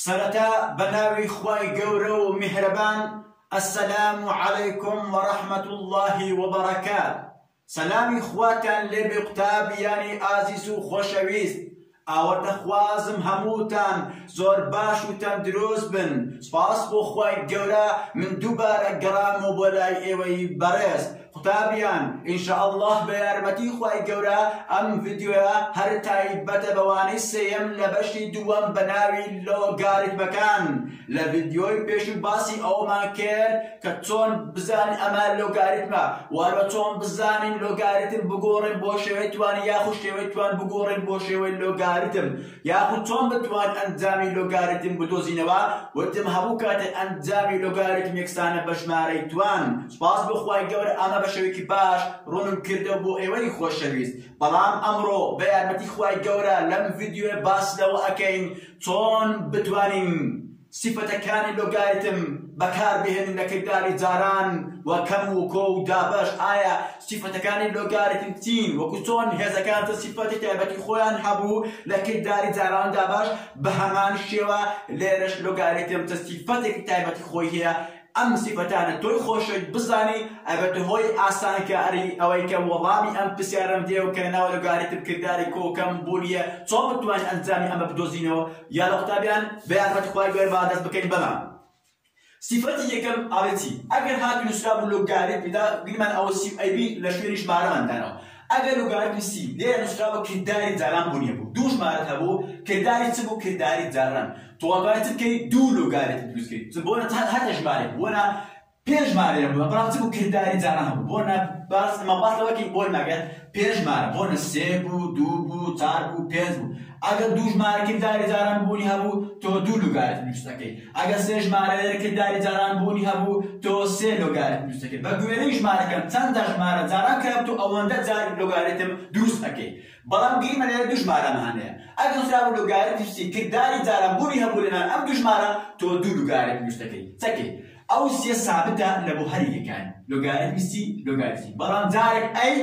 سرتا بناوي خواي قورو مهربان. السلام عليكم ورحمة الله وبركاته. سلامي خواتان لبي قتاب يعني آزيسو خوشويست ئاوەتە خوازم هەمووتان زۆر باش و تەندروست بن. سپاس بۆ خوای گەورە من دووبارە گەڕام و بۆ لای ئێوەی بەڕێز قوتابیان ئینشاءالله بە یارمەتی خوای گەورە ئەم ڤیدیۆیە هەر تایبەتە بەوانەی سێیەم لە بەشی دووەم بە ناوی لۆگاریتمەکان. لە ڤیدیۆی پێشوو باسی ئەوەمان کرد کە چۆن بزانین ئەمە لۆگاریتمە، وارە چۆن بزانین لۆگاریتم بگۆڕین بۆ شێوەی توانی یاخود شێوەی توان بگۆڕین بۆ شێوەی لۆگاریتم، یاخود چۆن بتوان ئەنجامی لۆگاریتم بدۆزینەوە. وتم هەموو کاتێ ئەنجامی لۆگاریتم یەکسانە بە ژمارەی توان. سپاس بۆ خوای گەورە ئەمە بە شێوەیەکی باش ڕوونم کردەوە بۆ ئێوەی خۆشەویست. بەڵام ئەمڕۆ بە یارمەتی خوای گەورە لەم ڤیدیۆ باس لەوە ئەکەین چۆن بتوانین سیفەتەکانی لۆگاریتم بەکاربهێنین لە کردداری جاران و کەم و کۆ و دابەش. ئایا سیفەتەکانی لۆگاریتم چین؟ وەکو چۆن هێزەکانتە سیفەتی تایبەتی خۆیان هەبوو لە کردداری جاران دابەش، بە هەمان شێوە لێرەش لۆگاریتم تە سیفەتێکی تایبەتی خۆی هەیە. ئەم سیفەتانە تۆی خۆشەویست بزانی ئەبێتە هۆی ئاسانکاری ئەوەی کە وەڵامی ئەم پرسیارەم دێوە کە ناوە لۆگاریتم کردداری کۆکەم بوونیە چۆن بتوانین ئەنجامی ئەمە بدۆزینەوە. یا لە قوتابیان بە یارمەتی خوای گەورە با دەست بکەین بەمە. سیفەتی یەکەم ئاڵێتی ئەگەر هاتوو نووسرابوو لۆگاریتمیدا گریمان ئەوە ئەیبی لە شوێنی ژمارەماندانەوە. ئەگەر لۆگاریتمی سی لێرە نووسراوە کردداری جاران بوونیە بوو، دوو ژمارەت هەبوو، کردداری چ بوو؟ کردداری جاران. تۆ ئەتوانیت چ بکەیت؟ دوو لۆگاریتم دروستکەیت. بۆنە هەتە ژمارەیە، بۆنە پێنج ژمارەیە بووە، بەڵام چ بوو؟ کردداری جاران هەبوو. بۆنە باس لەوەکەی بۆی ماگەن پێنج ژمارە، بۆنە سێ بوو، دوو بوو، چار بوو، پێنج بوو. ئەگەر دوو ژمارە کردداری جاران بوونی هەبوو تۆ دوو لۆگاریتم دروست دەکەیت. ئەگەر سێ ژمارە لێرە کردداری جاران بوونی هەبوو تۆ سێ لۆگاریتم دروست دەکەیت. بە گوێرەی ژمارەکەم چەندە ژمارە جاران کە تۆ ئەوەندە جاری لۆگاریتم دروست دەکەیت. بەڵام گیرمە لێرە دوو ژمارەمان هەیە. ئەگەر نووسرابوو لۆگاریتمی سی کردداری جاران بوونی هەبوو لەناو ئەم دوو ژمارە تۆ دوو لۆگاریتم دروست دەکەیت. چەکەی ئەو سێ سابتە لە بۆ هەر یەکان، لۆگاریتمی سی لۆگاریتمی، بەڵام جارێک ئەی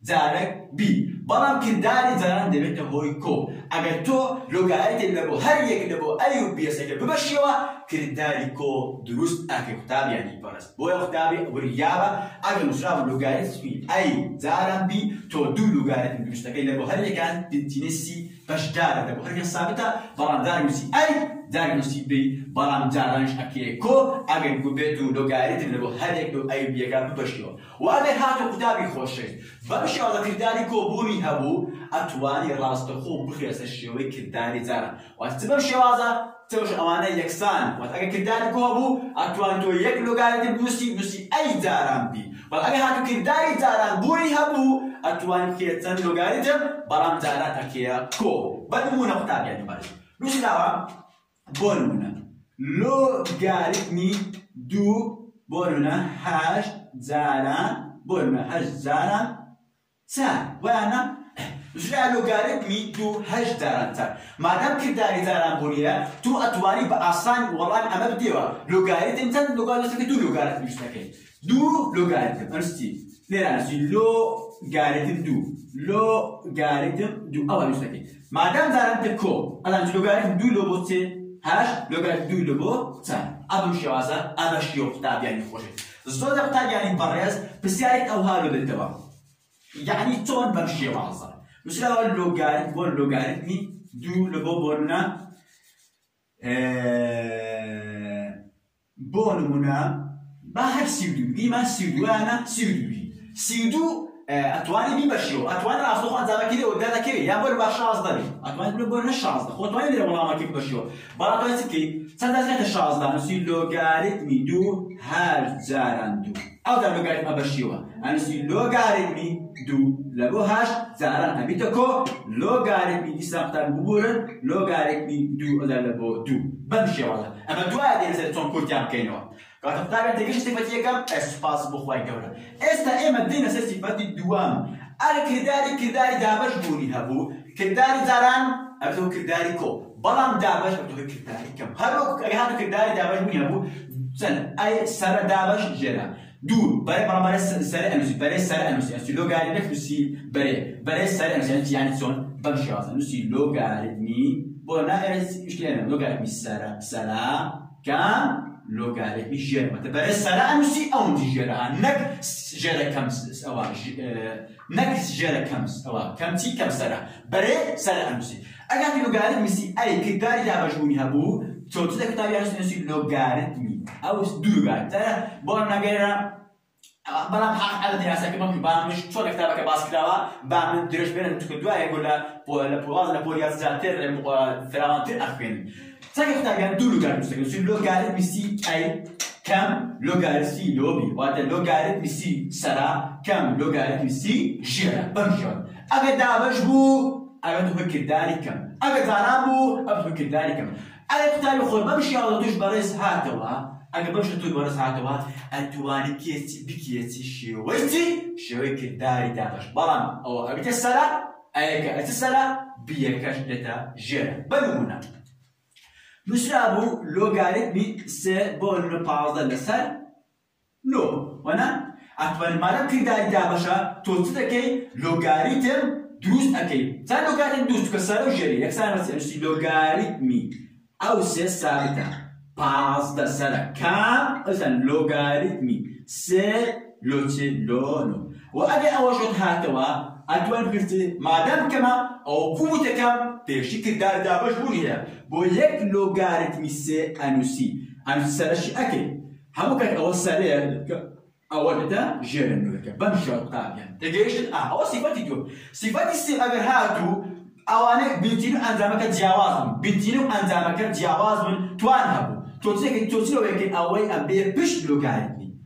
جارێک بی، بەڵام کردداری جاران دەبێتە هۆی کۆ. ئەگەر تۆ لۆگاریتێک لە بۆ هەر یەک لە بۆ ئەی و بیەسەکە ببەشیەوە کردداری کۆ دروست ئەکەی. قوتابیانی بەڕێز بۆیە قوتابی وریابە ئەگەر نووسرابوو لۆگاریتمی ئەی جاران بی تۆ دوو لۆگاریتم دروست دەکەیت لە بۆ هەر یەکان دنتینە سی بەشدارە لە بۆ هەر یەک سابتە، بەڵام داری نووسی ئەی داری نووسی بی، بەڵام جارانش ئەکەیە کۆ ئەگەر بێت و لۆگاریتم لە بۆ هەر یەک لە ئەی و بیەکە ببەشیەوە. و ئەگەر هاتوو قوتابی خۆشەویست بەم شێوە لە کردداری کۆ بوونی هەبوو ئەتوانی ڕاستەخۆ بخوێسە شێوەی کردداری جاران. واتە بەم شێوازە تۆش ئەوانە یەکسان. واتە ئەگەر کردداری کۆ هەبوو ئەتوانی تۆ یەک لۆگاریتم نووسی ئەی جاران بی، بەڵام ئەگەر هاتوو کردداری جاران بوونی هەبوو ئەتوانی بخوێت چەند لۆگاریتم، بەڵام جاران ئەکەیە کۆ. بە نمونە قوتابیانی بەڕێز نووسراوە بۆ نمونە لۆگاریتمی دوو بۆ نمونە هەشت جاران بۆ نمونە هەشت جاران چار، وایانە نووسرا لۆگاریتمی دوو هەشت جاران چار. مادام کردداری جاران بوونیە تو ئەتوانی بە ئاسان وەڵامی ئەمە بدەیەوە. لۆگاریتم چەند لۆگاریتم؟ دوو لۆگاریتم دروست دەکەیت. دوو لۆگاریتم ئەنووسی لێرە ئەنووسی لۆگاریتم دوو، لۆگاریتم دوو ئەوە دروست دەکەیت. مادام جارانتە کۆ ئەڵانجی لۆگاریتم دوو لۆ بۆ چێ؟ هەشت لۆگاریتم دوو لۆ بۆ چار. ئەم شێوازە ئەمە شێوە قوتابیانی خۆشەویست. زۆر لە قوتابیانی بەڕێز پرسیارێک ئەوها لۆ دێتەوە، یعنی چۆن بەم شێوازە نووسراوە لۆگاریت بۆ لۆگاریتمی دوو لە بۆ نمونە بۆ نمونە با هەر سی و دوو دیمان سی و دووانە سی و دووی سی و دوو ئەتوانی بیبەشیەوە، ئەتوانی ڕاستەخۆ ئەنجامەکەی لێوە دەکەوێت یان بۆ شازدە بێت، ئەتوانی بۆ نە شازدە خۆ ئەتوانی لێرە وەڵامەکەی ببەشیەوە. بەڵام ئەتوانی چ بکەیت؟ چەند دەکاتە شازدە نووسی لۆگاریتمی دوو هەشت جاران دوو، ئەودا لۆگاریتم ئەبەشیەوە ئەنووسی لۆگاریتمی دوو لە بۆ هەشت جاران هەبیتە کۆ، لۆگاریتمی دیسان قوتابی ببورن لۆگاریتمی دوو ئەدا لە بۆ دوو. بەم شێوازە ئەمە دوایە دێنێت چۆن کورتیان بکەینەوە. کاتە قوتابیان تێگەشت سیفەتی یەکەم سوپاس بۆ خوای گەورە. ئێستا ئێمە دێنە سەر سیفەتی دووەم. ئەگەر کردداری دابەش بوونی هەبوو کردداری جاران ئەبێتەوە کردداری کۆ، بەڵام دابەش ئەبێتەوە کردداری کەم. هەروەکو ئەگەر هاتوو کردداری دابەش بوونی هەبوو چەند ئەی سەرە دابەش ژێرە دوو بەرێ بەڵام سەرە ئەنووسی بەرێ سەرە ئەنووسی ئەنووسی لۆگاریتم نووسی بەرێ سەرە ئەنووسی یعنی چۆن بەم شێوازە نووسی لۆگاریتمی بونا إيش كلنا لوغاريتمي سلا كم لوغاريتمي جير مثلا سلا نسي أو جيرها نك جير كمس أو نك جير كمس أو كم تي كم سلا بري سلا نسي أجا لوغاريتمي سي أي كتاري ده بجوني هبو توتي ده كتاري نسي لوغاريتمي أو دوغا ترى بونا غيره بلام حق على دراسة كمان بعمل شو كتابك باس كتابة بعمل درش بين تكدوا يقول لا بواز لا بولياس زاتر فرانتر أخوين ساكت كتابي دو لوغاريتم سكين لوغاريتم سي أي كم لوغاريتم سي لوبي وهذا لوغاريتم سي سرا كم لوغاريتم سي جيرا بمشون أبدا دابجبو أبدا تفكر داري كم أبدا زارامو أبدا تفكر داري كم أبدا كتابي خور بمشي على دوش بريس هاتوا أجا بمشي توي بريس هاتوا أنتواني كيتي بكيتي شوي كداري دابش بلام أو أبدا السرا أيك السرا بيكش دتا جيرا بلونا نشربو لوغاريتمي سي بون بازا لسر نو وانا اتوان مالا كداري دابشا توتدكي لوغاريتم دروس اكي تا لوغاريتم دروس كسر جيري يكسر مثلا شي لوغاريتمي او سي ثابته باز دا سر كام مثلا لوغاريتمي سي لوتي لونو واجي اوجد هاتوا أتوان بكرتي مادام كما أو كومو تكام تشكل دار دابش بونيها بويك لوغاريتمي سي أنوسي سرشي أكي همو كان أول سريع أول بتا جيرن نوكا بمشي القابيا تجيش أو صفاتي جو صفاتي سي أجر هاتو أواني بنتينو أنزامك جواز بنتينو أنزامك جواز من توان هبو توتي لو يمكن أوي أبي بيش لوغاريتمي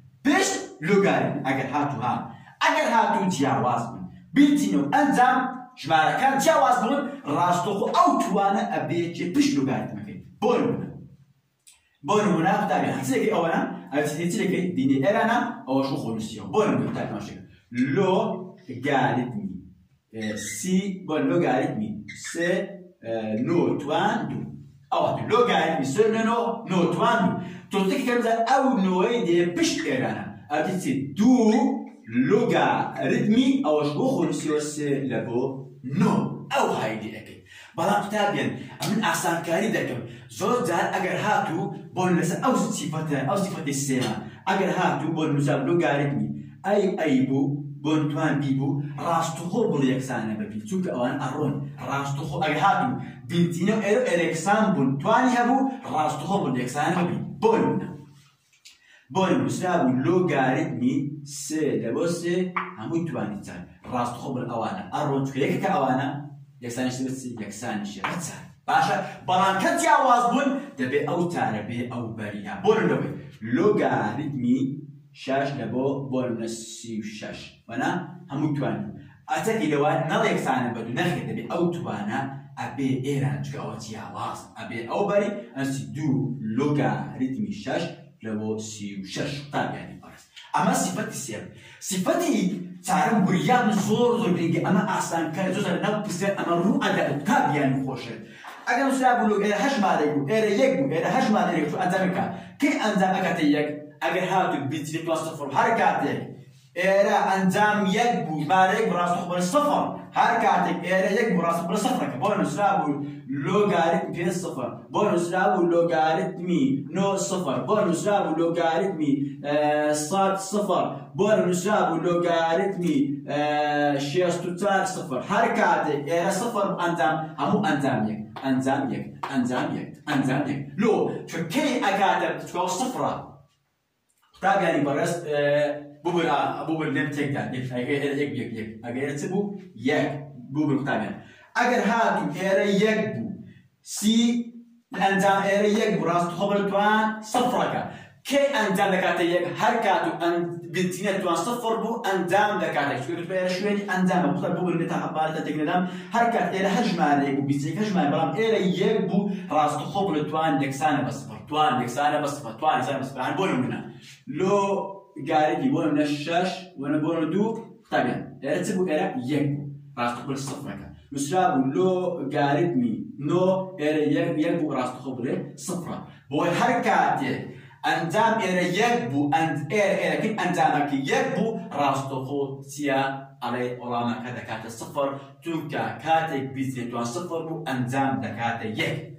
أجر هاتو ها أجر هاتو جواز بنتينو أنزام جماعة كان جواز بون راستوخو أو توانا أبيتشي بيش لوغاريتمكي بونونا كتابي هتسيكي أولا هتسيكي ديني إرانا أو شو خلصيو بونونا كتابي ماشي لوغاريتمي سي بون لوغاريتمي سي نو توان دو أو لوغاريتمي سي نو توان دو توتيكي كلمة أو نوي دي بيش إرانا هتسيكي دو لوغاريتمي أو شو خلصيو سي لبو نو أو هايدي أكيد بلام كتابين من أحسن كاري دكم زود زال أجر هاتو بون لسه أو صفة السنة أجر هاتو بون نساب لوغاريتمي أي بو بون توان بيبو راستوخو باليكسان ببي تشوك أوان أرون راستوخو أجر هاتو بنتينو إلكسان بون تواني هبو راستوخو باليكسان ببي بون نساب لوغاريتمي سي دبو سي همو تواني تان راستوخو بالأوانا أرون تكيك كأوانا يكسان شبسي يكسان شبسي باشا بلان كتجاوز بون دبي أو تاربي أو بريها بون دبي لوغاريتمي شاش دبو بون نسي شاش وانا همو تواني أتاكي لوان نال يكسان بدو نخي دبي أو توانا أبي إيران جكا أو تجاوز أبي أو بري أنسي دو لوغاريتمي شاش لبو سي شاش طاب يعني برس أما صفتي تعرف بريان زور بيجي أما أحسن كان زوجة نبض أما رو أداء تاب يعني خوشه أجا نسأل بقول إيه هش ما عليكم إيه يجوا إيه هش ما عليكم شو أنزامك كي أنزامك تيجي أجا هاتو بيتري كلاستر حركاتك إيه أنزام يجوا ما عليك براسه بالصفر حركاتك إيه يجوا براسه بالصفر بقول نسأل لوغاريتم في الصفر بقول نسأل لوغاريتمي نو صفر بقول نسأل لوغاريتمي صاد صفر بقول نسأل لوغاريتمي شيء توتال صفر حركاتك إيه صفر أنزام همو أنزاميك لو شو كي أكاتب تقول صفرة طيب يعني برس بوبل نم تيجان يك أجر تبو يك بوبل طيب أجر هاتو يك بو سي الأنزام يك براس تخبر توان صفرك كي أنزام دكاتيك حركاتو أن بنتينة توان صفر بو أنزام دكاتيك شو كتبه شوية أنزام بخطر بو بالنتا حبارة تجنبهم حركات إلى حجم عليك وبيسيك حجم على برام إلى يجبو راس تخبر توان دكسانة بصفر توان دكسانة بصفر عن بونو منا لو قاري يبون من الشاش وانا بونو دو طبعا إلى تبو إلى يجبو راس تخبر صفرك مسراب لو قاري نو إلى يجبو راس تخبر صفر بو حركاتي أنزام إير يجبو أنت إير كن أنزامك يجبو راستوخو تيا على ولا كذا كات صفر تونكا كاتك بيزيتوان صفر بو أنزام دكات يك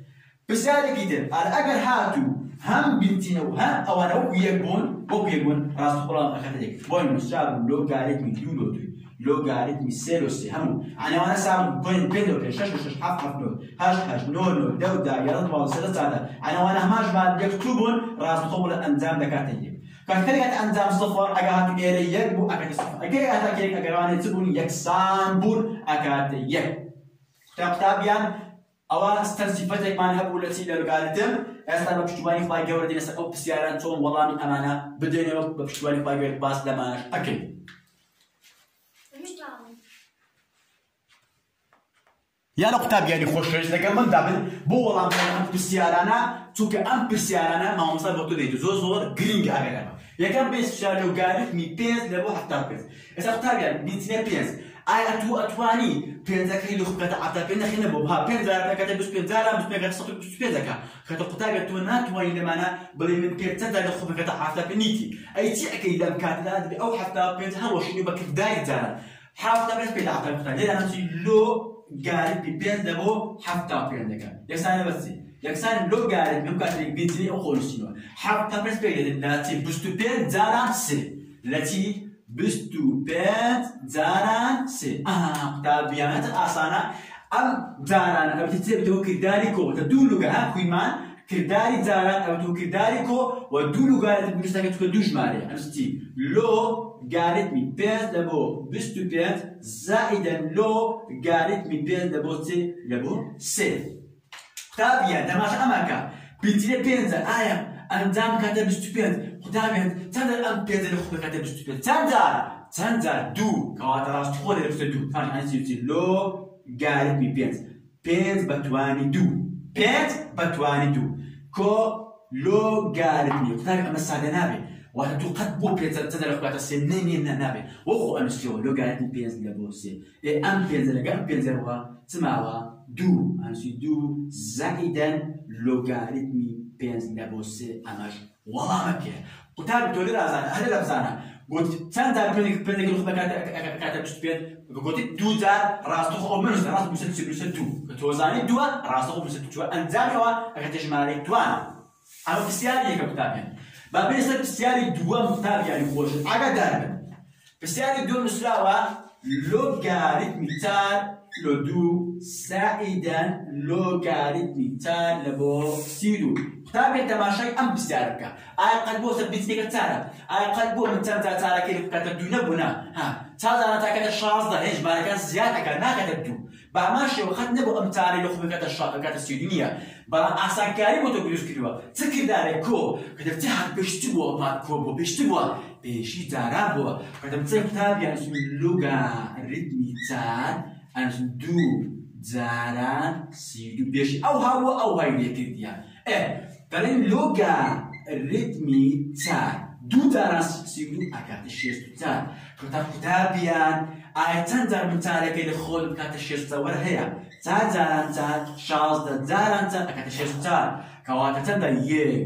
بسالي جدا على أجر هاتو هم بنتنا وهم أو أنا ويجون راس ولا أخذت يك بوين مساب لو قالت من يولو لو قالت من سيروسي هم أنا سام بوين بيدو شش حف نو هاش نو دو يلا ما وصلت هذا أنا وأنا ماش بعد يكتبون راس قبل أنزام دكات يك كان كذا أنزام صفر أجهات إيري يكبو أكاد صفر أجهات كذا أجران تبون يكسان بور أكاد يك كتابيان أو استنسفتك ما نهب ولا تيجي لقالتهم أصلا بشتواني خواي جوردي نسأ أو بسيارة توم والله من أمانة بدينا بشتواني خواي جورد باس لما أكل يا لقطاب يعني خوش رجل لكن من دابل بو والله من أم بسيارة توك أم بسيارة ما هم صار بطل يدو زور جرينج أغلبها يا كم بس شالو قالت مي بينز لبو حتى بينز إذا اختار يعني بيتنا بينز أي أتواني بينزا كي لخبطة عطا بينزا خينا بوبها بينزا كتا بس بينزا بس بينزا صوت بس بينزا كتا قطاقة تونا تواني لمانا بلي من بينزا لخبطة عطا بنيتي أي تي أكيد لم كاتلا أو حتى بينزا هو شنو بكيف داير زانا حتى بس بينزا عطا قطاقة لأن أنا لو قارب بينزا بو حتى بينزا يكسان بس يكسان لو قارب ممكن بينزا أو خلصينه حتى بس بينزا التي بس بينزا سي التي بستوبات زاران سي قطابيانات الأصانة أم زاران أو تتبدو كرداريكو تدولو ها كويمان كرداري زاران أو تو كرداريكو ودولو قالت بنستاكت كدوش ماري أمستي لو قالت مي بيز لبو بستوبات زائدا لو قالت مي بيز لبو سي لبو سي قطابيان دماش أماكا بنتي بينزا آية أندام كاتب ستوبيد قدامي تندر أم بينزل الخبز كاتب ستوبيد تندر دو كوات راس تخول اللي بتدو فاش عن سيوتي لو قالت مي بينز بتواني دو كو لو قالت مي قدامي أم السعادة نابي وهتو قد بو بينز تندر الخبز السنين نابي وخو أمسيو لو قالت مي بينز لبوسي أم بينزل هو تسمعوا دو أنسي دو زائدا لوغاريتمي بينز لبوسي أماش والله مكة قتال تولي رازانا هل لبزانا قلت تندر بينك الخبا كاتب بستبين قلت دو دار راس تخو أو منوس راس بسد دو توزاني دوا راس تخو بسد دوا أنزاميوا أكتش مالك دوانا أما بسياري يكا كتابين بابين يصير بسياري دوا مكتاب يعني خوش عقا داربن بسياري دوا مسلاوة لوغاريتمي تار لو دو سائدا لوغاريتمي تار لبو سيدو تابع تماشي أم بسيارك أي قلبو سبتني كتارا أي قلبو من تارا كيف كتبدو نبونا ها تازا أنا تاكد الشازدة هيج باركان زيادة كنا كتبدو بعماشي وخد نبو أم تاري لخو كت السيدونية بلا أحسن كاري بوتو بيوز كيلوا تذكر داري كو كتبتي حد بيشتبوا ما كوبو بيشتبوا بيشي دارابو كتبتي كتاب يعني اسمه لوغاريتمي تار أنا دو زاران سيدو بيشي أو هاي ليكيد يعني دارين لوغاريتمي تار دو زاران سيدو أكاد الشيستو تار كتابيان أي تندر من تارك اللي خول كات الشيستو ولا هي تار زاران تار شازدة زاران تار أكاد الشيستو تار كواتا تندر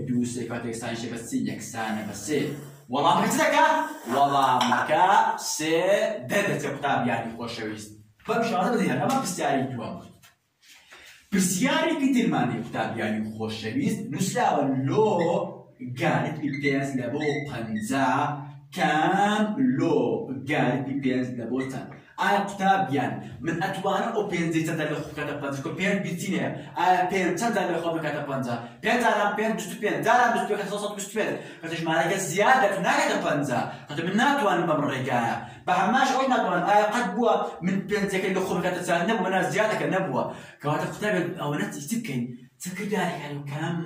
دو سي كات يكسان شي بس يكسان بس والله ما كتلك والله ما سي ددت كتاب يعني خوشويست فمش عارف بديها أما بسياري دوام بسياري كتير ماني كتاب يعني خوشويست نسلا لو قالت بيبينز لبو بنزا كام لو قالت بيبينز لبو تان أي كتاب يعني من أتوانا أو بينزي تندر لخو كتاب بنزا كو بين بيتيني أي بين تندر لخو كتاب بنزا بين دارم بين بستو بين دارم بستو كتاب صوت بستو بين كتاش مالك زيادة ناكتاب بنزا كتاب من ناتوان بمرقايا بحماش أوش ناتوان أي قد بوا من بين زي كي لخو كتاب سال نبوا منا زيادة كنبوا كواتب كتاب أو نت يتبكين تذكر داري كانوا كم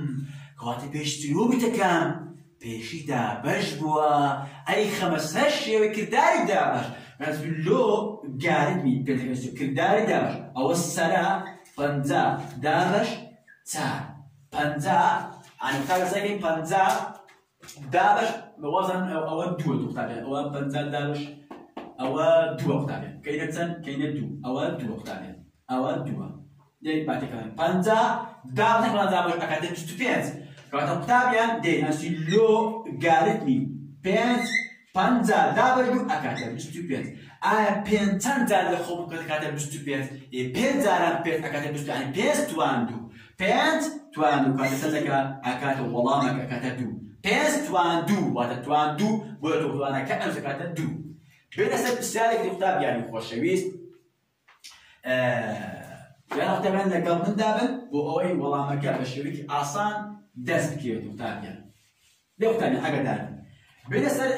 كواتب بيشتروا بتكام بيشي دا بجبوا أي 15 وكرداري دابش بس لو قاربني بنتكلم كرداري دابش أو السنة بنزا دابش تار بنزا أنا بتاعي زي بنزا دابش بوزن أو دو تختارين أو بنزا دابش أو دو تختارين كينة دو أو دو تختارين أو دو ده بعد كلام بنزا دابش بنزا باش أكاديم تستوبينز كاتب كتابيان ده نسي لو قاربني بنز 50 دابش دو أكاتر 25 5 چند جار لخوب أكاتر 25 5 جاران 5 أكاتر 25 يعني 5 تواندو 5 تواندو كاتر سلكا أكاتر ولامك أكاتر دو 5 تواندو وهذا تواندو بقولوا توانا كأنه أكاتر دو بين سب السالك الكتاب يعني خوشويست يعني طبعا قبل من دابن بوأي ولامك بشويك آسان دست كيو الكتاب يعني ده كتاب يعني حاجة دار بنسأل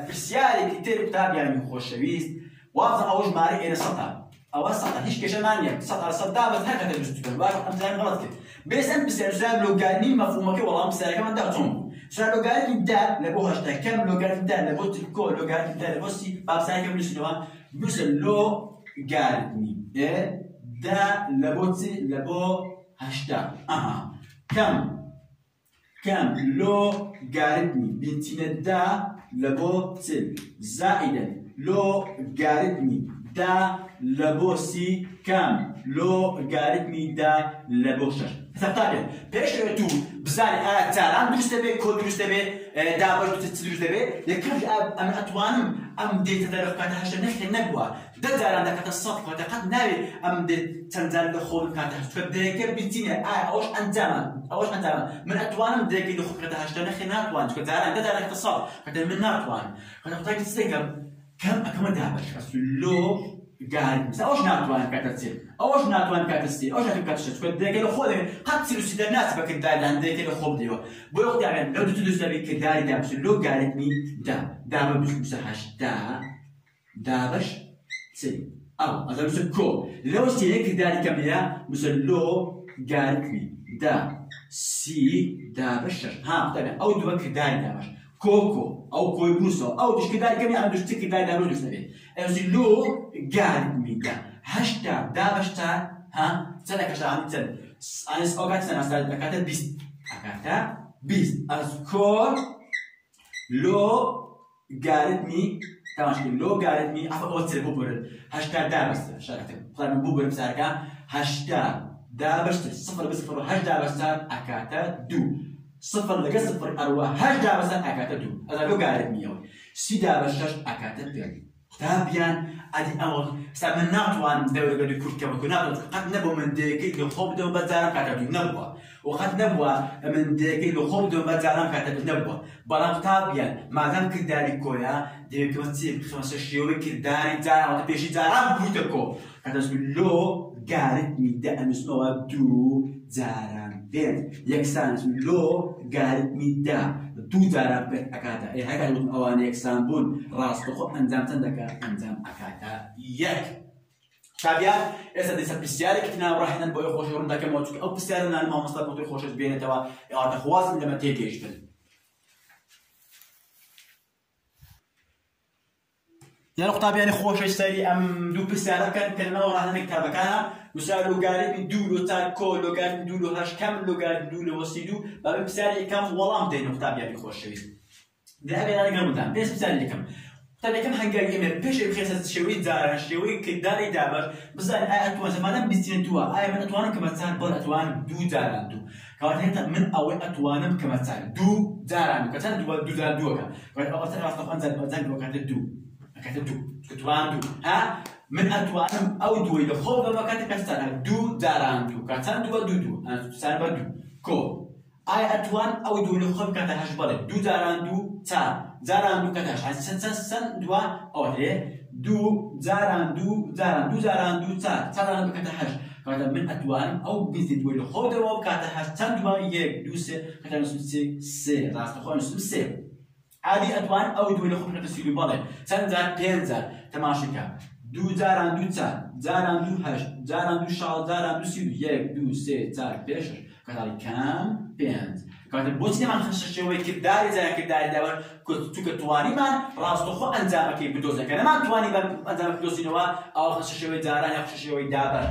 برسيالي كتير كتاب يعني خوشويست واضح أوج ماري إلى سطح أو سطح هيش كشمانية سطح سطح بس هكذا بستوكل واحد أمثال غلط كده بس أنت بسأل لو قالني مفهومك والله مسألة كمان دعتهم سؤال لو قالني دا لبوه هشتا كم لو قالني دا لبوه تلكو لو قالني دا لبوه سي باب سألة كم نسلوها بسأل لو قالني دا لبوه هشتا كم لو قالتني بنتنا دا لبو تل زائدا لو قالتني دا لبو سي كم لو قالتني دا لبو شش ثابتين بيش تو بزاري تال درست به كل درست به دا برضو تدرس به لكن أم أتوانم أم دي تدرك كاتها عشان نحكي نقوى ده زاران ده كات الصف كات قد نبي أم دي تنزل دخول كاتها فبده كبتيني أوش أنتما من أتوانم ده كي دخول كاتها عشان نحكي ناتوان كات زاران ده كات الصف كات من ناتوان كات قطعت تستيقظ كم دابش بس لو قاعد بس أوش ناتوان كاتتصير أوش ناتوان كاتتصير أوش ناتوان كاتتصير فبده كي دخول قد تصير سيد الناس بكن دايد عن ده كي دخول ديو بيوقت يعني لو تدرس ده كداري ده بس لو قاعدني دا بس مسحش دابش سي أو هذا مثل كو لو استيقظ كداري كمية مثل لو قاعدني دا سي دابش ها طبعا أو دوا كداري دابش كوكو أو كويبوسو أو دش كداري كمية عنده ستيك كداري دابش نسبي مثل لو قاعدني دا هشتا دابش تا ها سنة كشان سنة أنا أوقات سنة سنة أكاتا بيست أذكر لو قالتني تماشي لو قالتني عفوا أوتر بوبر هشتا دابس شاركتم طبعا بوبر بساركا هشتا دابس صفر بصفر هش دابس أكاتا دو صفر لقى صفر أروى هش دابس أكاتا دو هذا لو قالتني يوم سي دابس أكاتا بيان تابيان أدي أول سامن ناتوان دورة قد يكون كم كنا قد نبوا من ديك اللي خب دو بزارم كاتب نبوا وقد نبوا من ديك اللي خب دو بزارم كاتب نبوا بلام تابيان ما دام كداري كويا ديك كمتيم خمسة شيوي كداري زارم ولا بيشي زارم بوتكو كاتب لو قالت ميدا أنسموا دو زارم بين يكسان لو قالت ميدا دو زارم بين أكاتا إيه هكذا يقول أواني يكسان بون راس تخو أنزام تندك أنزام أكاتا يك شابيان إذا دي سبيسيالي كنا راح نبغى خوش ورندا كموتك أو بسيالنا المهم مصدر مطير خوش بينه توا يعني خوازم لما تيجي يشتغل يا نقطة يعني خوش يستري أم دو بسيالة كان كلمة وراح نكتبها كان مثال لو قالت من دولو تاكو لو قالت من دولو هاش كم لو قالت دولو وسيدو باب بسيالة كم والله مدين نقطة يعني خوش يستري ده أبي أنا قرب دام بس بسيالة كم طيب كم حنقال يمر بيش بخيسة شوي زارع شوي كداري دابر بس أنا أتوان زمانم بيستين توا من أتوانم كما تسال بول أتوان دو زارع دو كمان هنا من أول أتوانم كما تسال دو زارع دو كتان دو زارع دو كمان أول سنة راح تقول أنزل وكانت دو كانت دو كتوان دو ها من أتوانم أو دو إذا خوب ما كانت كتان دو زارع دو كتان دو أنا تسال بدو كو أتوان أو دو إذا خوب كانت هشبالة دو زارع دو تا زاران دو كتاش عن سن دوا أوه دو زاران دو زاران دو زاران دو كتاش كذا من أتوان أو بيزيد ويل خود أو كتاش سن دوا يك دو س كتاش س راس تخون س عادي أتوان أو دو ويل خود كتاش يلو بالله سن زار بينزار تماشي كا دو زاران دو زاران دو هش زاران دو شال زاران دو سيد يك دو س زار بيش كذا كام بينز كذا بوتني من خشش شوي كداري زي كداري دور كنت تواني من راس تخو أنزامك بدوزك أنا ما تواني بأنزامك بدوزينوا أو خشش شوي زاران يا خشش شوي دابر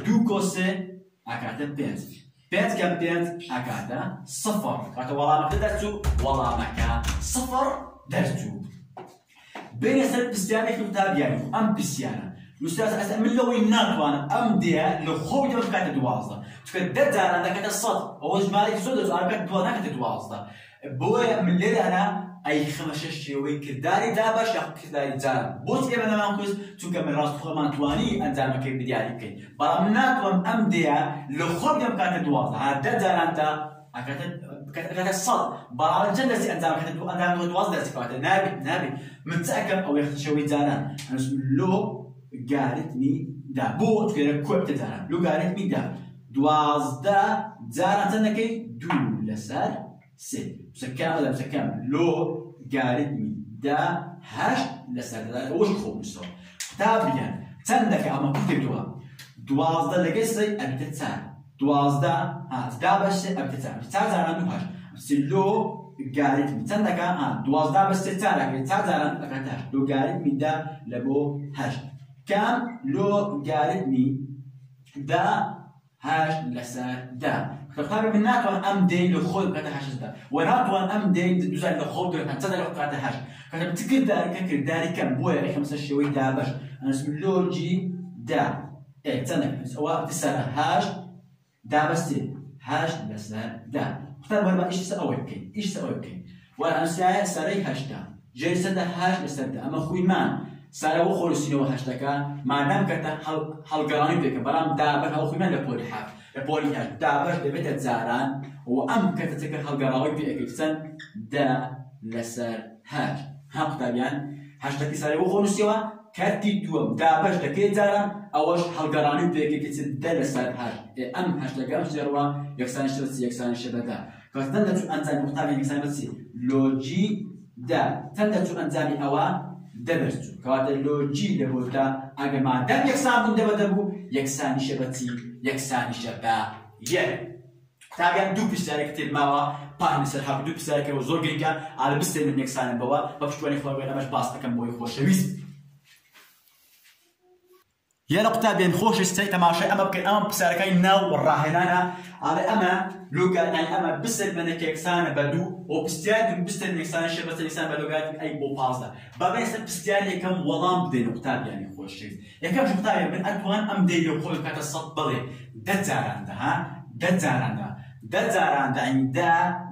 دو كوسة أكاتا بينز كم بينز أكاتا صفر كذا والله ما قدرتوا والله ما كان صفر درتوا بين سنة بستيانة كتاب يعني أم بستيانة الأستاذ أسأل من لو يناتوانا أم ديا لو خوي جمع كاتة دوازدة تكدر زاران ده كاتة الصد أو جمالك صدق أنا كاتة دوانا كاتة دوازدة بوي من اللي أنا أي خمسة شيوي كرداري دابش يا كرداري جاران بوت كيف أنا ما نقول تون كمل راس خمان تواني أنزام كيف بدي عليك برامنات وام أمديا لخوب يوم كانت دوازة هذا جاران تا كانت الصد برامن جلسي أنزام كانت أنزام دوازة درس كانت نابي متأكد أو يخت شوي جاران أنا لو قالت مي دا بوت كذا كوب تجاران لو قالت مي دا دوازة جاران تنكي دو لسر سي مسكام لو قالت مي دا هاش لسر وش خوب مستوى تابعا تندك أما كتب دوازة لقيسي أبي تتسال دوازده دابش ابتسام تازارن نوهاش سلو قالت مي تندك دوازده بس تتسال تازارن اكتاش لو قالت مي دا لبو هاش كام لو قالت مي دا هاش لسر دا تختار من ناتوان ام دي لخود كتا هاش دا وناتوان ام دي دوزال لخود كتا تزال كتا هاش كتا بتكر داري كم بويا خمسة شوي دابش انا اسم لو جي دا ايه تندك سواء تسال هاش دا بس هاش لسر دا اختار بربا ايش سأوي بكين وانا ساري هاش دا جاي سدا هاش لسر دا اما خوي مان سارا وخلصينه وهاش دكا ما دام كتا هالقراني بك برام دا بك او خوي مان لبولي حاف لبولي هاش دا بس دبيت تزاران وام كتا تكر هالقراني بك كتسن دا لسر هاش ها قطابيان هاش دكي ساري وخلصيوه كاتي دوم دابش دكي زاران اوش هالقراني بك كتسن دا لسر هاش ام هاش دكا امش جروا يكسان شبدا كتن تو انزامي قطابيان يكسان بسي لوجي دا تن تو انزامي اوا دبرتو كواد لوجي لبوتا اگه ما دم يكسان بون دبدبو يكسان شبتي يكسان شبا تابعا دو بيشتري كتير ماوا بان سرحب دو بيشتري كو زور جينكا على بستر من يكسان بوا بفشتواني خلوي انا مش باس كم بوي خوشويست يا نقطة بين خوش استي تماشي أما بكن أما بساركين ناو والراهنانا على أما لوكا يعني أما بسر من كيكسان بدو وبستيان بسر من كيكسان شبه الإنسان بلوكات أي بوبازا بابا يسال بستيان يكم وضام بدي نقطة يعني خوش شيء يكم شو نقطة من أتوان أم دي يقول كات الصد بلي دزاران ده ها دزاران ده يعني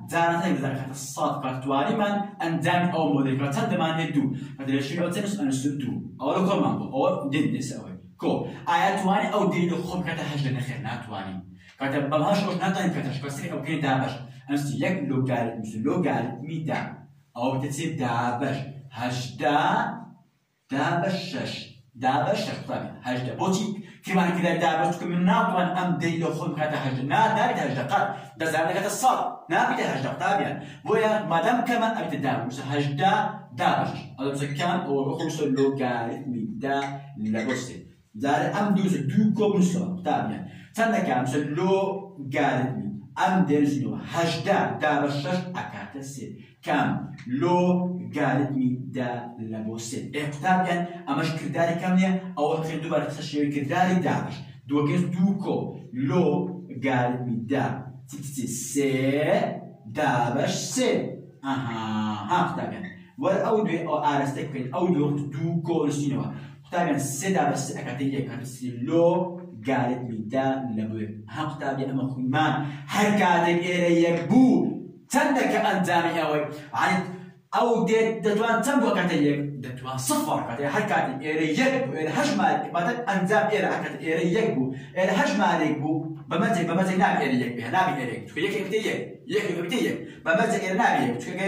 زاران تاني كات الصد كاتواري من أندام أو موديل كات دمان هدو هذا شيء أو تنس أنا سدو أو لو كمان أو دين نسوي كو آياتواني أو دين خوب كات هجر نخير ناتواني كات بلهاش روش ناتواني كاتش كسري أو كين دابش أمس يك لو قالت مثل لو قالت ميدا أو بتتصير دابش هجدا دابش طبعا هجدا بوتي كمان كذا دابش كم ناتوان أم دين خوب كات هجر نات هجدا قط دزارنا كات الصاد نابي هجدا طبعا بويا مادام كمان أبي تدابش هجدا دابش هذا بس كان أو خلص لو قالت ميدا لبوسي زار ام دوز دو كومسو طبعا تنك امس لو قالت مي ام ديرزنو هجدا دابشش اكاتسي كام لو قالت مي دا لبوسي طبعا امش كرداري كامنيه او خلدو بار تشوي كرداري دابش دو كيس دوكو لو قالت مي دا تي سي دابش سي ها طبعا والاودو او ارستك اودو دوكو لسينوا طبعا سيدا بس أكتيجي كارسي لو قالت ميدا لبوي هم طبعا أما خيمان حركاتك إلى يبو تندك أنزامي أوي عن أو دتوان تنبو كتيجي دتوان صفر كتيجي حركاتك إلى يبو إلى هجمة مثلا أنزام إلى حركات إلى يبو إلى هجمة يبو بمزج نابي إلى يبو نابي إلى تكيك يكتيجي بمزج إلى نابي تكيك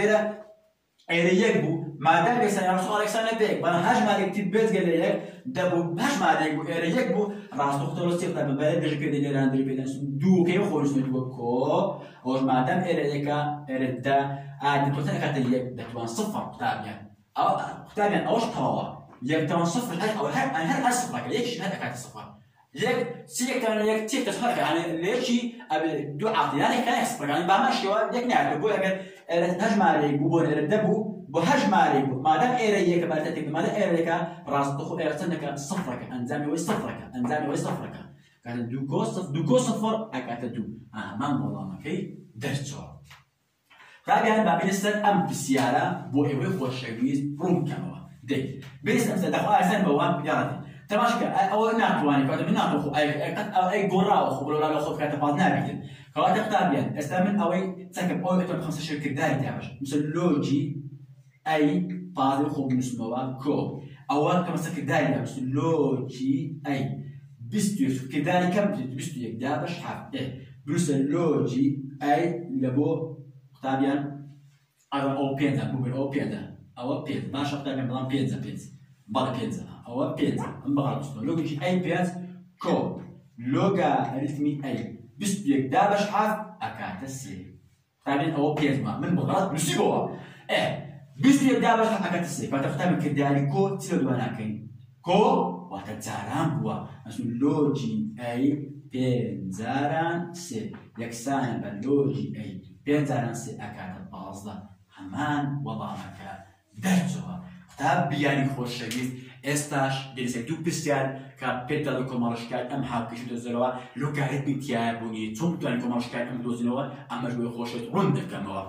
إلى يبو ما دام يسأل رسول الله صلى الله عليه وسلم بنا هاش مالك تبيت قال لي دبو هاش مالك إيريك بو راس دكتور استيقظ ما بلد بيجي كده اللي عندي بيدنا دو كيف خالص ندو كو أو ما دام إيريكا إيردا عاد توصل كتير دتوان صفر كتابيا أو كتابيا أوش طوا يكتوان صفر هاي أو هاي صفر كده ليش هذا كات صفر يك سيك كان يك تيك تصفر يعني ليش أبي دو عطي يعني كان يصفر يعني بعمل شيء يك نعرف بقول لك هاش مالك بو إيردبو بهج مالك ما دام إيريك بالتتك ما دام إيريك راس تخو إيرتنك صفرك أنزامي ويصفرك كان دوكو صفر أكاد دو من والله ما كي درجة رابعا ما بينستن أم بسيارة بو إيوه خوشويز بروم كانوا دي بينستن مثلا دخوا أحسن بوام يارتي تماشى أو ناتواني كذا من ناتو أي جورا أو خبروا لا خب كذا بعض نابيين كذا تختارين استعمل أوي تسكب أو إتم 5 شركة داري تعمش مثل لوجي أي طاضي خوب نسموها كو أول كما سكر دايما بس لوجي أي بستو كذلك كم بستو يقدابش حرف بلس لوجي أي لبو طبعا أو بينزا ممكن أو بينزا أو بينزا ما شفت من بلان بينزا بلا بينزا أو بينزا أم بغلط لوجي أي بينز كو لوجا رتمي أي بستو يقدابش حرف أكاد السي طبعا أو بينزا من بغلط نسيبوها بستو يقدابش حرف أكاد السي فتختار من كذلك كو تلو دواناكين كو وتتزاران بوا مثل لوجي أي بينزاران سي يكسان باللوجي أي بينزاران سي أكاد البازدة همان وضعك درجها كتاب بياني خوش شديد استاش جلسة دو بسيار كابيتا دو كمالشكال أم حاكي شو تزروا لوكاريت بيتيار بوني توم تواني كمالشكال أم دوزنوا أما جوي خوشت رندك كموا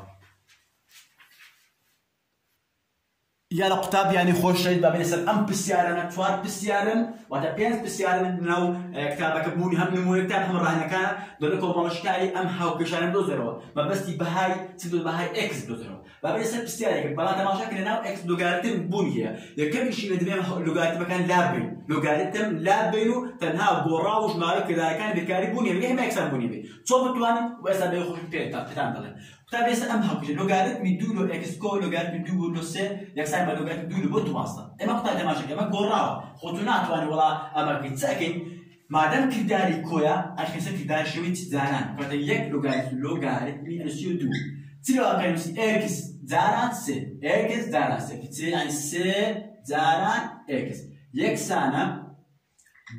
يا لقطاب يعني خوش شديد بابين سر أم بسيارنا توار بسيارن وتا بينز بسيارن نو كتابك بوني هم نموني كتاب هم راهنا كان دولكو مالشكالي أم حاكي شارن دوزروا ما بس تي بهاي تدو بهاي إكس دوزروا بابين سر بسيارك بلا تماشاكل ناو إكس لوغاريتم بوني هي يكمل شيء ندمي لوغاريتم كان لابين لوغاريتم لابينو تنها قراوش مالك كذا كان بكاري بوني بيه ما إكسان بوني بيه صوب تواني وإذا بيخوش بيتا بتان دلنا كتاب يسأل أم حاكي لوغاريتم يدولو إكس كو لوغاريتم يدولو سي يكسان لوغاريتم يدولو بوتو واسطة إما قطع تماشاكل إما قراو خوتونات واني ولا أما كتساكن مادام كداري كويا أخيسا كداري شوي تزاران كتا يك لوغاريتمي أنسيو دو تيرا كانوسي إكس زاران سي إكس زاران سي كتير يعني سي زاران إكس يكسانا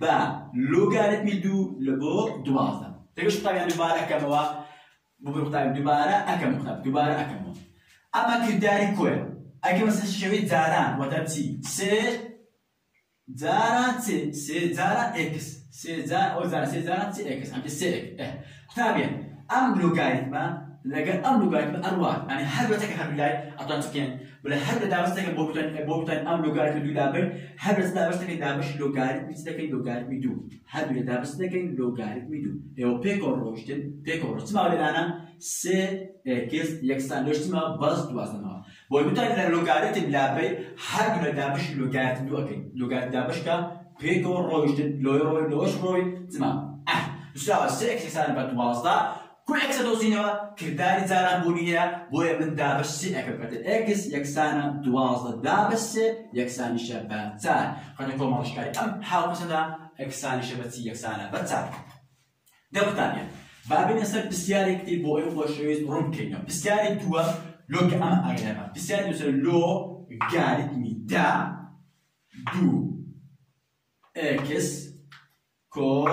با لوغاريتمي دو لبو دوازده تقولش قطع يعني دوباره أكموا بقول قطع دوباره أكموا دوباره أكموا أما كداري كويا أكيد مثلا شوي زاران وتبتي سي زاران سي زاران إكس سي زاران أو زاران سي زاران سي إكس عم سي إكس طبعا أم لوغاريتما لكن أم لوغاريتما أروع يعني هل بتك هل بلاي أطلع سكين ولا هل دابستك بوبتن أم لوغاريتما دو دابل هل دابستك دابش لوغاريتما تستكين لوغاريتما دو هل دابستك لوغاريتما دو أو بيكور روشتن بيكور روشتن ما ولا أنا سي إكس يكسان لوشتما بس دوازنا بويبتن لوغاريتم لابي هل دابش لوغاريتما دو أكيد لوغاريتما دابش كا بيكور روشتن لوش روي تمام سؤال سي إكس يكسان بدوازنا كل إكس دوزينوا كرداري زاران بونية بويا من دابش سي أكبر إكس يكسانا دوازدة دابش سي يكساني شبات زار خلنا نقول مالشكاري أم حاول مثلا إكساني شبات سي يكسانا بتزار دقيقة ثانية بابين يصير بسياري كتير بويا وشويز رمكينيا بسياري دوا لوك أم أغلبها بسياري يصير لو غاريتمي دا دو إكس كو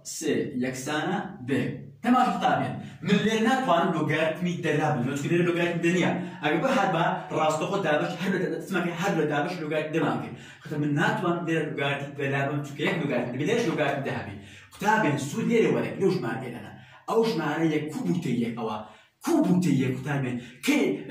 سي يكسانا ب تمام طبعا من لينا توان لوغاريتمي درابل مش كده لوغاريتم دنيا اجي بحد با راس تاخذ دابش هل تسمع هل دابش لوغاريتم دماغي خاطر من ناتوان دير لوغاريتم درابل مش كده لوغاريتم بلاش لوغاريتم ذهبي كتاب السوديري ولا لوش ما انا اوش ما علي كوبوتيه او كوبوتيه كتاب كي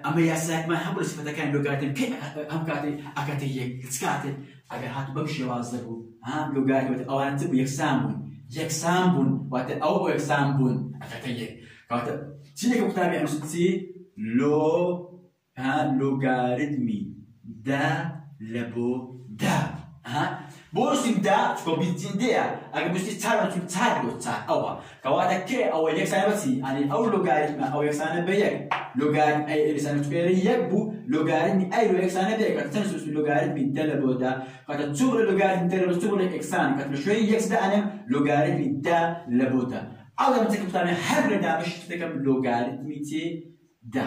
اما ياسك ما حبل صفه كان لوغاريتم كي ام كاتي اكاتيه تسكاتي اجي هات بمشي وازرو ها لوغاريتم او انت بيكسامون يكسامبون وات أو يكسامبون أكتيجي كاتا تيجي كتابي أنا سكتي لو ها لوغاريتمي دا لبو دا ها بوسين دا تكو بيتين دا أجي بوسي تارو تارو تار أو كواتا كي أو يكسامبتي يعني أو لوغاريتم أو يكسامب بيك لوغاريتم أي لسان تكيري يبو لوغاريتم أي لو يكسامب بيك كاتا تنسوس لوغاريتم دا لبو دا كاتا تشوف لوغاريتم دا لبو تشوف إكسان كاتا شوي يكس دا أنا لوغاريتم دا لبو دا أو لما تكتب تاني حبل دا باش تكتب لوغاريتميتي دا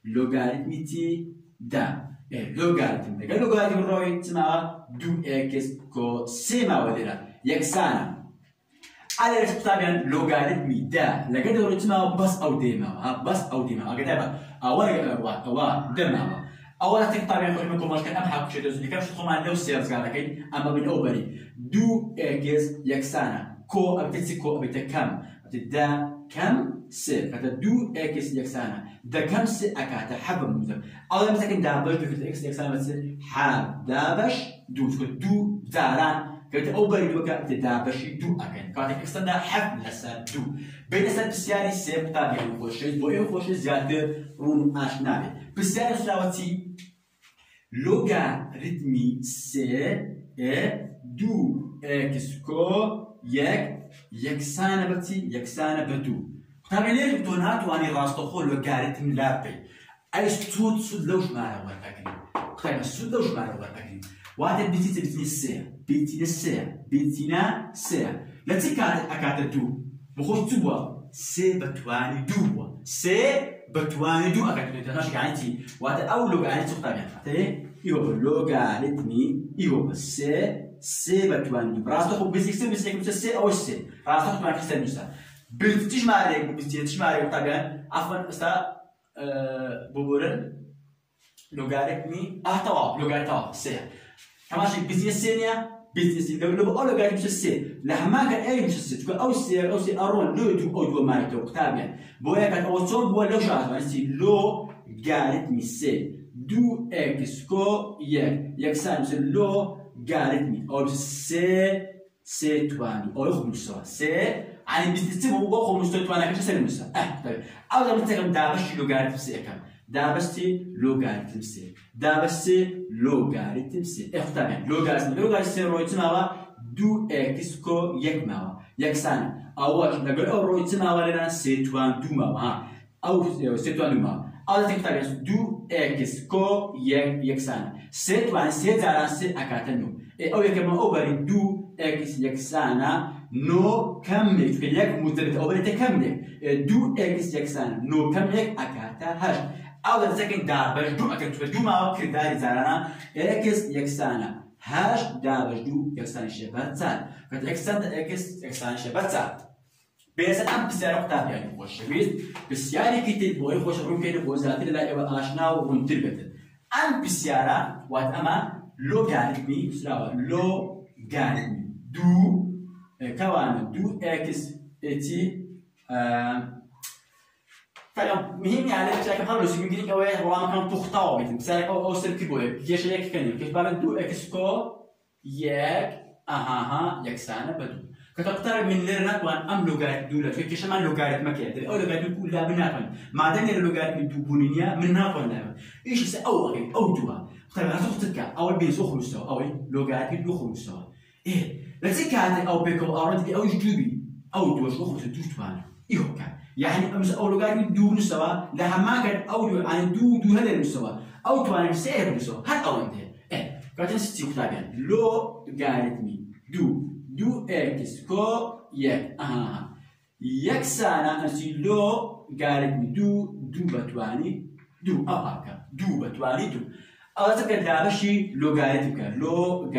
لوغاريتميتي دا لوغاريتم دا لوغاريتم روي تسمع دو إكس كو سيما وديرا يكسانا على طبعا لوغاريتمي دا لقد رتما بس او ديما بس او ديما اقدر اول ديما اولا طبعا خلينا نقول مش كان ابحث شيء دوزني كيف تدخل مع لو سيرز قال لك اما من اوبري دو اكس يكسانا كو ابتسي كو ابتكم دا كم سي كتا دو اكس يكسانا دا كم سي اكاتا حب مزم اولا مثلا دابش دو اكس يكسانا بس حاب دابش دو دو زاران كانت أو بريدو كانت دابشي دو أكن كانت إكسنا حب لسان دو بين سان بسياري سيب تابع الخوشي بو إيه خوشي زيادة رون آشنابي بسياري سلاوتي لوغاريتمي سي دو إكسكو يكسانا بتي يكسانا بدو طبعا ليش بدونات واني راستخو لوغاريتم لابي أي سود لوش معنا ورقاكني طيب السود لوش معنا ورقاكني واحد بيتنا سير لا تكاد أكاد دو بخوش تبوا سي بتواني دو أكاد دو ناشي عنتي واحد أول لوغ عنتي طبعا حتى يهو لوغاريتمي يهو سي بتواني دو راستخو بيسك سي أو سي راستخو ما كيستنى نسا بتجمع عليك طبعا عفوا استا بورن لوغاريتمي لوغاريتمي سي كماشي بيزنس سينيا بيزنس لو لوغاريتم سي لما كان اي مش سي تقول او سي ارون لو تو او مايتو طبعا بويا كان او صوب بو لو شاز يعني لوغاريتمي سي دو اكسكو يكسان لوغاريتمي او سي تواني او خمسة سي يعني بيستمر وقوم مستوى كيف سلمسا طيب أول ما تكلم دابش لوغاريتم سي كم دابستي لوغاريتم سي دابستي لوغاريتم سي طبعا لوغاريتم سي رويتما دو اكسكو يكما يكسان أول نقول أو رويتما لنا سيتوان دوما أو سيتوان دوما أول تكتب دو اكسكو يكسان سيتوان سيتاران سي أكاتنو أو يكما أو بري دو اكس يكسانا نو كملك في يك مدرت أو بريت كملك دو إكس يكسان نو كملك أكاتا هش أول سكن دابش دو أكتر دو ما كرداري زارنا إكس يكسانا هش دابش دو يكسان شبات سال كت إكس يكسان شبات سال بس أم بسيارة كتاب يعني خوش شويت بسيارة كتير بوي خوش روم كده بوزاتي لا يبقى آشنا ونتربت أم بسيارة وات أما لوغاريتمي سلاوا لوغاريتمي دو كوان دو اكس اتي فمهم يعني بشكل خاص لو سيمكن كده هو ما كان تختار مثلا او سيركل كيش هيك كان كيف بالك دو اكس كو يك يك سنه بدو كتقترب من ليرنا وان ام لوغاريت دوله كيش ما لوغاريت ما كده او لوغاريت كلها بناكل ما دام اللوغاريت من دوبونيا من ناكل ايش اول او دوا طيب هتختك اول بين سوق مستوى او لوغاريت دو مستوى ايه لا تكاد أو بيكو أراد أو يجيبي أو دوش أخرى تدوش تبان إيه كان يعني أمس أو لقاري دو نسوا لها ما كان أو يعني دو هذا المستوى أو تبان سعر المستوى هاد أو أنت إيه كاتن ستي كتابين لو قارتني دو إكس كو يك يك سنة أنسي لو قارتني دو بتواني دو هكا دو بتواني دو أصلاً دابشي لوغاريتم دو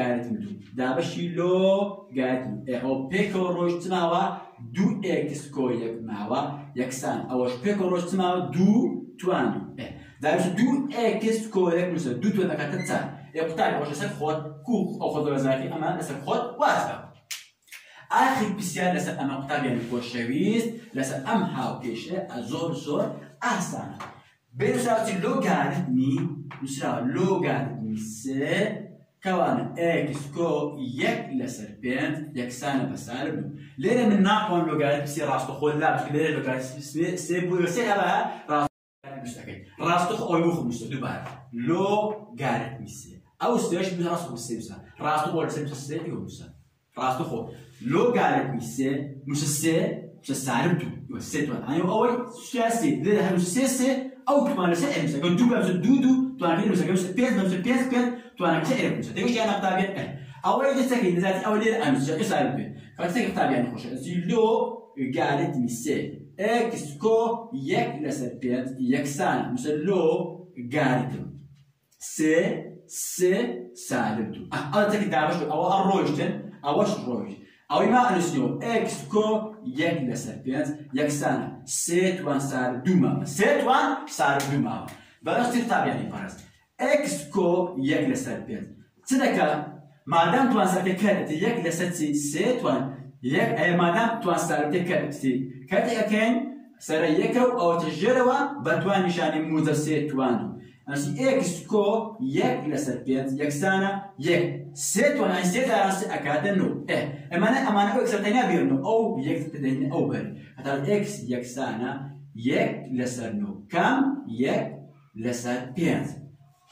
دابشي لوغاريتم أو بيكو روش تماوا دو إكس كو يك ماوا يكسان أوش بيكو روش تماوا دو توانو دابشي دو إكس كو يك مثلا دو توانو كاتتسان يقطع وش لسه خود كوخ أو خود وزاري أما لسه خود واسبة آخر بسيار لسه أما قطع يعني كوشويس لسه أم هاو كيشة زور أحسن بيرسالتي لوغاريتمي مثلا لوغاريتمي سي كوان اكس كو يك لسربنت يك سنه بسالب ليه من ناقون لوغاريتم سي راستو خول لا بس ليه لوغاريتم سي بويرسي هذا راستو مستقيم راستو او يخو مستدو بار لوغاريتم سي او ستيش براستو سي راستو بول سي يو مثلا راستو خو لوغاريتم سي مش سالب دو يسيتو انا اول سياسي ليه هذا سي أو كمان سعر مثلا كنت دوبا مثلا دودو تواني مثلا كمس بيز تواني سعر مثلا تيجي جانا قطابي أول يجي سكين ذاتي أول يلا أمس جاي سعر بيه فسكين قطابي يعني خوش زيلو قالت مثال إكس كو يك لسبيت يكسان مثلا لو قالت سي سالبتو أنا تكي دابش أو الروجتن أوش روج أو ما أنسيو إكس كو يك لسبيت يكسان سيتوان صار دوما سيتوان صار دوما بس تكتب يعني فرض إكس كو يك لسبيت تذكر ما دام توان صار تكرت يك لسبيت سيتوان يك أي ما دام توان صار تكرت كات يكين صار يكو أو تجروا بتوان نشان موزة سيتوان أمسي إكس كو يك لسر بينز يكسانا يك سيت وأنا سيت على أكادنو أمانة إكس تانية بيرنو أو يك تانية أو بر هذا إكس يكسانا يك لسر نو كم يك لسر بينز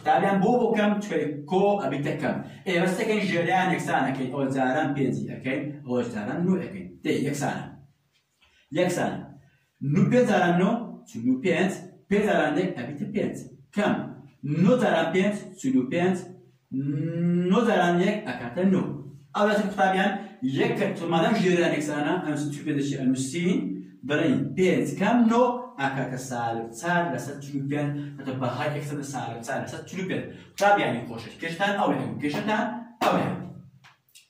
طبعا بوبو كم تشوي كو أبيت كم بس كان جريان يكسانا كين أو زاران بينزي أكين أو زاران نو أكين تي يكسانا نو بيزاران نو نو بينز بيزاران يك أبيت بينز كم نو زاران بينز نو بينز نو زاران يك أكاتنو أو بس طبعا يك مادام جريان يكسانا أمس تشوف هذا المسين برين بينز كم نو أكاك سالب سال لسات تلوبين هتبقى هاي أكثر سالب سال لسات تلوبين طب يعني خوشش كشتان أو هم كشتان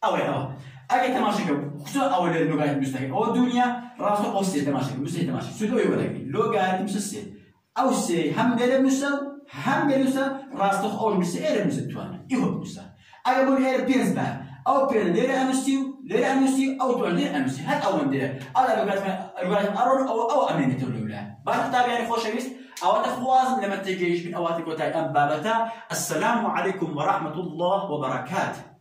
أو هم أجي تماشيكم خصوصا أول اللغات مستحيل أو الدنيا راسه أو سي تماشيكم مستحيل تماشيك سودو يقولك لغات مستحيل أو سي هم بير مسا راسه أول مسا توانا يهو مسا أجي بقول هذا بيرز بقى أو بيرز ليرة أمسيو أو توان ليرة أمسيو هاد أول ديرة هذا لغات أرون أو أمينة الأولى بعد طبعا يعني خوش بيس أو تخواز لما تجيش من أواتك وتاي أم بابتا السلام عليكم ورحمة الله وبركاته.